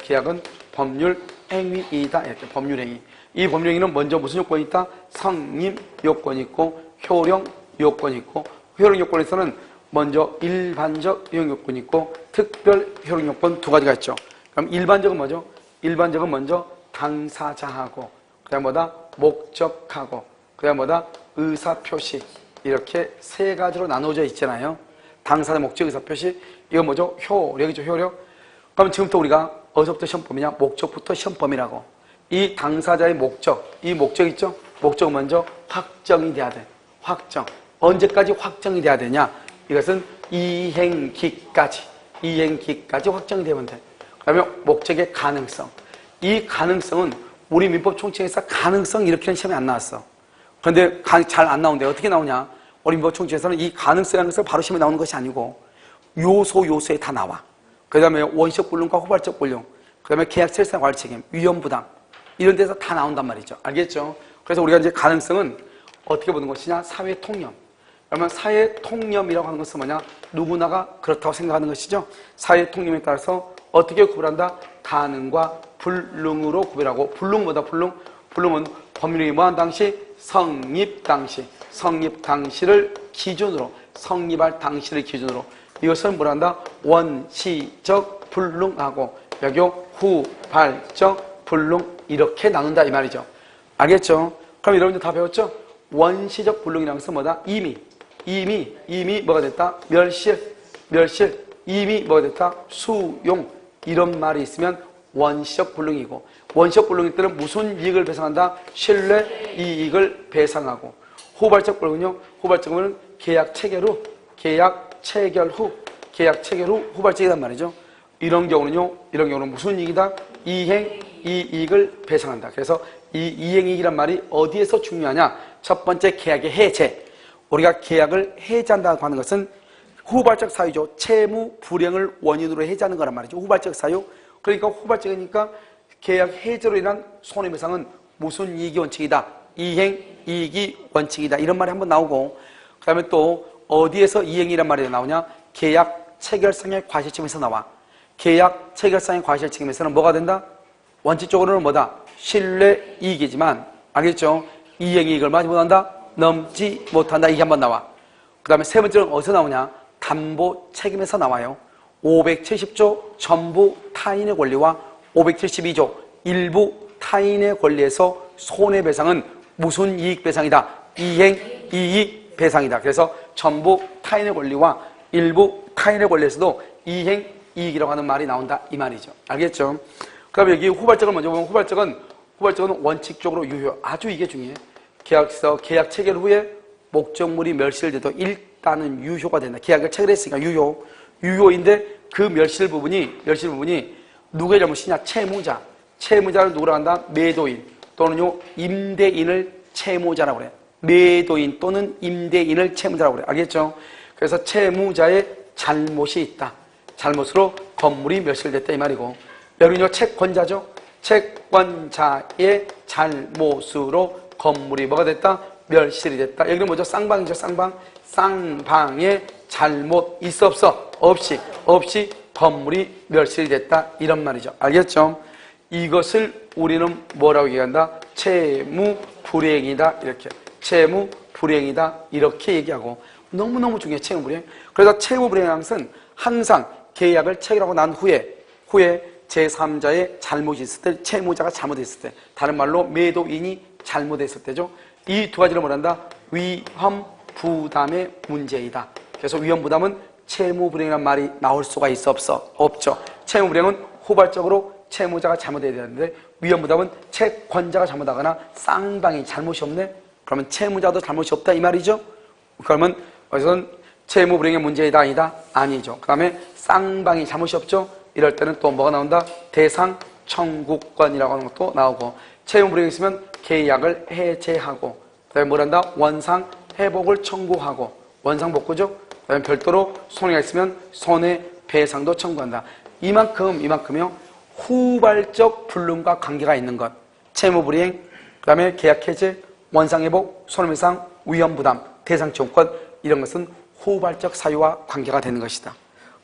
계약은 법률행위이다. 이렇게 법률행위. 이 법률행위는 먼저 무슨 요건이 있다? 성립 요건이 있고 효령 요건이 있고 효령 요건에서는 먼저 일반적 효용 요건이 있고 특별 효용 요건 두 가지가 있죠. 그럼 일반적은 뭐죠? 일반적은 먼저 당사자하고 그다음 뭐다? 목적하고 그다음 뭐다? 의사표시 이렇게 세 가지로 나눠져 있잖아요. 당사자, 목적, 의사표시 이건 뭐죠? 효력이죠. 효력. 그럼 지금부터 우리가 어디서부터 시험범위냐? 목적부터 시험범위라고. 이 당사자의 목적, 이 목적 있죠? 목적은 먼저 확정이 돼야 돼. 확정. 언제까지 확정이 돼야 되냐? 이것은 이행기까지 확정이 되면 돼. 그 다음에 목적의 가능성. 이 가능성은 우리 민법 총칙에서 가능성 이렇게는 시험에 안 나왔어. 그런데 잘 안 나오는데 어떻게 나오냐? 우리 민법 총칙에서는 이 가능성이라는 것을 바로 시험에 나오는 것이 아니고 요소에 다 나와. 그 다음에 원시적 불능과 후발적 불능, 그 다음에 계약 설상 관리 책임, 위헌부당 이런 데서 다 나온단 말이죠. 알겠죠? 그래서 우리가 이제 가능성은 어떻게 보는 것이냐? 사회 통념. 그러면 사회 통념이라고 하는 것은 뭐냐? 누구나가 그렇다고 생각하는 것이죠. 사회 통념에 따라서 어떻게 구별한다? 가능과 불능으로 구별하고 불능보다 불능은 법률이 뭐한 당시? 성립 당시를 기준으로 성립할 당시를 기준으로 이것을 뭐란다? 원시적 불능하고 여기 후발적 불능 이렇게 나눈다 이 말이죠. 알겠죠? 그럼 여러분들 다 배웠죠? 원시적 불능이라는 것은 뭐다? 이미 뭐가 됐다? 멸실 이미 뭐가 됐다? 수용 이런 말이 있으면 원시적 불능이고 원시적 불능일 때는 무슨 이익을 배상한다? 신뢰 이익을 배상하고 후발적 불능은요? 후발적은 계약 체결 후 후발적이란 말이죠. 이런 경우는 무슨 이익이다? 이익을 배상한다. 그래서 이 이행이익이란 말이 어디에서 중요하냐? 첫 번째 계약의 해제. 우리가 계약을 해제한다고 하는 것은 후발적 사유죠. 채무 불이행을 원인으로 해제하는 거란 말이죠. 후발적 사유. 그러니까 후발적이니까 계약 해제로 인한 손해배상은 무슨 이익이 원칙이다? 이행이익이 원칙이다. 이런 말이 한번 나오고 그 다음에 또 어디에서 이행이란 말이 나오냐? 계약 체결상의 과실책임에서 나와. 계약 체결상의 과실책임에서는 뭐가 된다? 원칙적으로는 뭐다? 신뢰 이익이지만, 알겠죠? 이행이익을 얼마 못한다? 넘지 못한다. 이게 한번 나와. 그 다음에 세 번째는 어디서 나오냐? 담보 책임에서 나와요. 570조 전부 타인의 권리와 572조 일부 타인의 권리에서 손해배상은 무슨 이익배상이다? 이행이익 배상이다. 그래서 전부 타인의 권리와 일부 타인의 권리에서도 이행이익이라고 하는 말이 나온다. 이 말이죠. 알겠죠? 그럼 여기 후발적을 먼저 보면 후발적은 원칙적으로 유효. 아주 이게 중요해. 계약서 계약 체결 후에 목적물이 멸실돼도 일단은 유효가 된다. 계약을 체결했으니까 유효인데 그 멸실 부분이 누구의 잘못이냐? 채무자를 누구라고 한다? 매도인 또는요 임대인을 채무자라고 그래. 매도인 또는 임대인을 채무자라고 그래. 알겠죠? 그래서 채무자의 잘못이 있다. 잘못으로 건물이 멸실됐다 이 말이고, 여기는요 채권자죠. 채권자의 잘못으로 건물이 뭐가 됐다? 멸실이 됐다. 여기는 뭐죠? 쌍방이죠. 쌍방의 잘못 있어 없어? 없이 건물이 멸실이 됐다 이런 말이죠. 알겠죠? 이것을 우리는 뭐라고 얘기한다? 채무불이행이다. 이렇게 채무불이행이다 이렇게 얘기하고, 너무너무 중요해. 채무불이행. 그래서 채무불이행은 항상 계약을 체결하고 난 후에 제3자의 잘못이 있을 때, 채무자가 잘못했을 때, 다른 말로 매도인이 잘못했을 때죠. 이 두 가지를 뭐란다? 위험 부담의 문제이다. 그래서 위험 부담은 채무불이행이라는 말이 나올 수가 있어 없어? 없죠. 채무불이행은 후발적으로 채무자가 잘못해야 되는데, 위험 부담은 채권자가 잘못하거나 쌍방이 잘못이 없네? 그러면 채무자도 잘못이 없다 이 말이죠. 그러면 어디서는 채무불이행의 문제이다 아니다? 아니죠. 그 다음에 쌍방이 잘못이 없죠. 이럴 때는 또 뭐가 나온다? 대상 청구권이라고 하는 것도 나오고, 채무불이행이 있으면 계약을 해제하고, 그 다음에 뭘 한다? 원상 회복을 청구하고, 원상 복구죠. 그 다음에 별도로 손해가 있으면 손해배상도 청구한다. 이만큼이요 후발적 불능과 관계가 있는 것, 채무불이행, 그 다음에 계약 해제, 원상 회복, 손해배상, 위험 부담, 대상 청구권, 이런 것은 후발적 사유와 관계가 되는 것이다.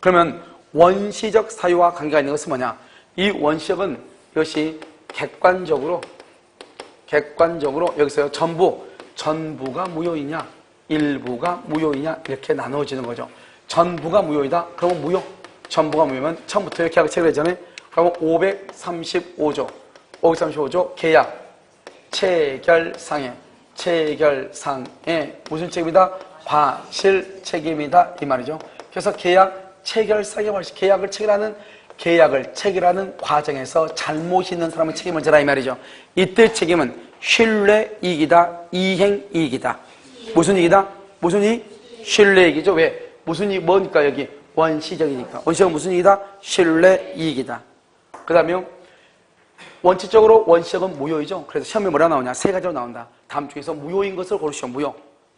그러면 원시적 사유와 관계가 있는 것은 뭐냐? 이 원시적은 이것이 객관적으로 여기서요 전부가 무효이냐 일부가 무효이냐 이렇게 나누어지는 거죠. 전부가 무효이다. 그러면 무효. 전부가 무효면 처음부터 이렇게 하고 체결했잖아요. 그러면 535조 계약 체결상에 무슨 책임이다? 과실 책임이다 이 말이죠. 그래서 계약 체결상의 과실, 계약을 체결하는 과정에서 잘못이 있는 사람은 책임을 져라 이 말이죠. 이때 책임은 신뢰이익이다, 이행이익이다. 무슨 이익이다? 무슨 이익? 신뢰이익이죠. 왜? 무슨 이익? 뭐니까 여기? 원시적이니까. 원시적은 무슨 이익이다? 신뢰이익이다. 그 다음에 원칙적으로 원시적은 무효이죠. 그래서 시험에 뭐라 나오냐? 세 가지로 나온다. 다음 중에서 무효인 것을 고르시오. 무효.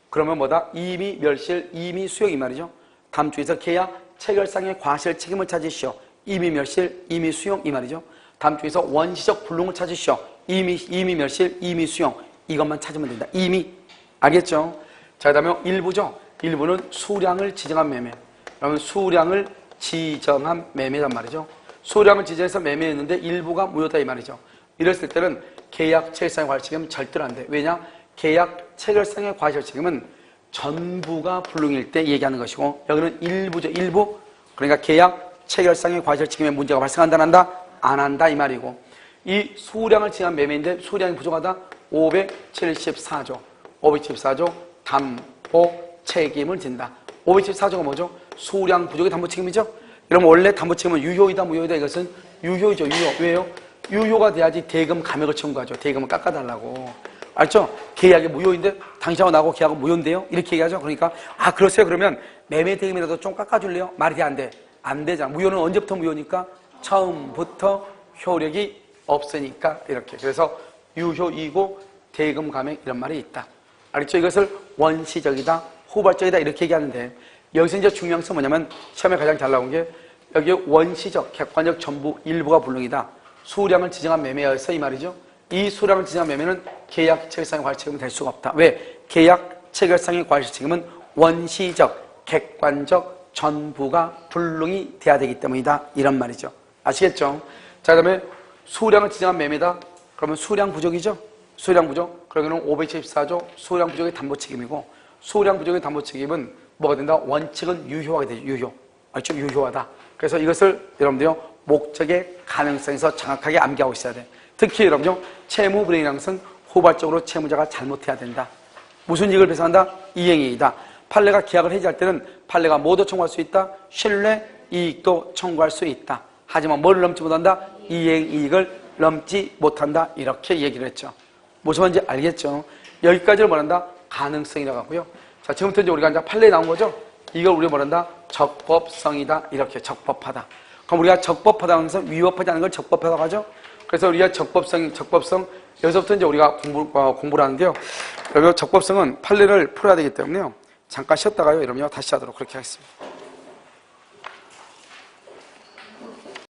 그러면 뭐다? 이미 멸실, 이미 수용 이 말이죠. 다음 중에서 계약 체결상의 과실 책임을 찾으시오. 이미 멸실, 이미 수용 이 말이죠. 다음 중에서 원시적 불능을 찾으시오. 이미 멸실, 이미 수용 이것만 찾으면 된다. 이미. 알겠죠? 자, 그 다음에 일부죠. 일부는 수량을 지정한 매매. 그러면 수량을 지정한 매매란 말이죠. 수량을 지정해서 매매했는데 일부가 무효다 이 말이죠. 이랬을 때는 계약 체결상의 과실 책임은 절대로 안 돼. 왜냐? 계약 체결상의 과실 책임은 전부가 불능일 때 얘기하는 것이고, 여기는 일부죠. 일부. 그러니까 계약 체결상의 과실 책임에 문제가 발생한다 안 한다? 안 한다 이 말이고, 이 수량을 지정한 매매인데 수량이 부족하다? 574조 담보 책임을 진다. 574조가 뭐죠? 수량 부족의 담보 책임이죠? 그러면 원래 담보 책임은 유효이다 무효이다? 이것은 유효이죠. 유효. 왜요? 유효가 돼야지 대금 감액을 청구하죠. 대금을 깎아달라고. 알죠? 계약이 무효인데 당신하고 나하고 계약은 무효인데요? 이렇게 얘기하죠. 그러니까 그러세요. 그러면 매매 대금이라도 좀 깎아줄래요? 말이 돼? 안 돼? 안 되잖아. 무효는 언제부터 무효니까? 처음부터 효력이 없으니까 이렇게. 그래서 유효이고 대금 감액 이런 말이 있다. 알겠죠? 이것을 원시적이다, 후발적이다 이렇게 얘기하는데, 여기서 이제 중요한 것은 뭐냐면 시험에 가장 잘 나온 게 여기 원시적, 객관적 전부 일부가 불능이다. 수량을 지정한 매매여서 이 말이죠. 이 수량을 지정한 매매는 계약 체결상의 과실 책임은 될 수가 없다. 왜? 계약 체결상의 과실 책임은 원시적, 객관적 전부가 불능이 돼야 되기 때문이다. 이런 말이죠. 아시겠죠? 자, 그 다음에 수량을 지정한 매매다. 그러면 수량 부족이죠? 수량 부족. 그러면 574조 수량 부족의 담보 책임이고, 수량 부족의 담보 책임은 뭐가 된다? 원칙은 유효하게 되죠. 유효. 알죠? 유효하다. 그래서 이것을 여러분들요, 목적의 가능성에서 정확하게 암기하고 있어야 돼. 특히 여러분요, 채무 불이행이라는 것은 후발적으로 채무자가 잘못해야 된다. 무슨 이익을 배상한다? 이행이익이다. 판례가 계약을 해지할 때는 판례가 뭐도 청구할 수 있다? 신뢰 이익도 청구할 수 있다. 하지만 뭐를 넘지 못한다? 이행이익을 넘지 못한다. 이렇게 얘기를 했죠. 무슨 말인지 알겠죠? 여기까지를 뭐란다? 가능성이라고 하고요. 자, 지금부터 이제 우리가 이제 판례에 나온 거죠? 이걸 우리가 뭐란다? 적법성이다. 이렇게 적법하다. 그럼 우리가 적법하다는 것은 위법하지 않은 걸 적법하다고 하죠? 그래서 우리가 적법성, 여기서부터 이제 우리가 공부를 하는데요. 여기 적법성은 판례를 풀어야 되기 때문에요. 잠깐 쉬었다가요. 이러면 다시 하도록 그렇게 하겠습니다.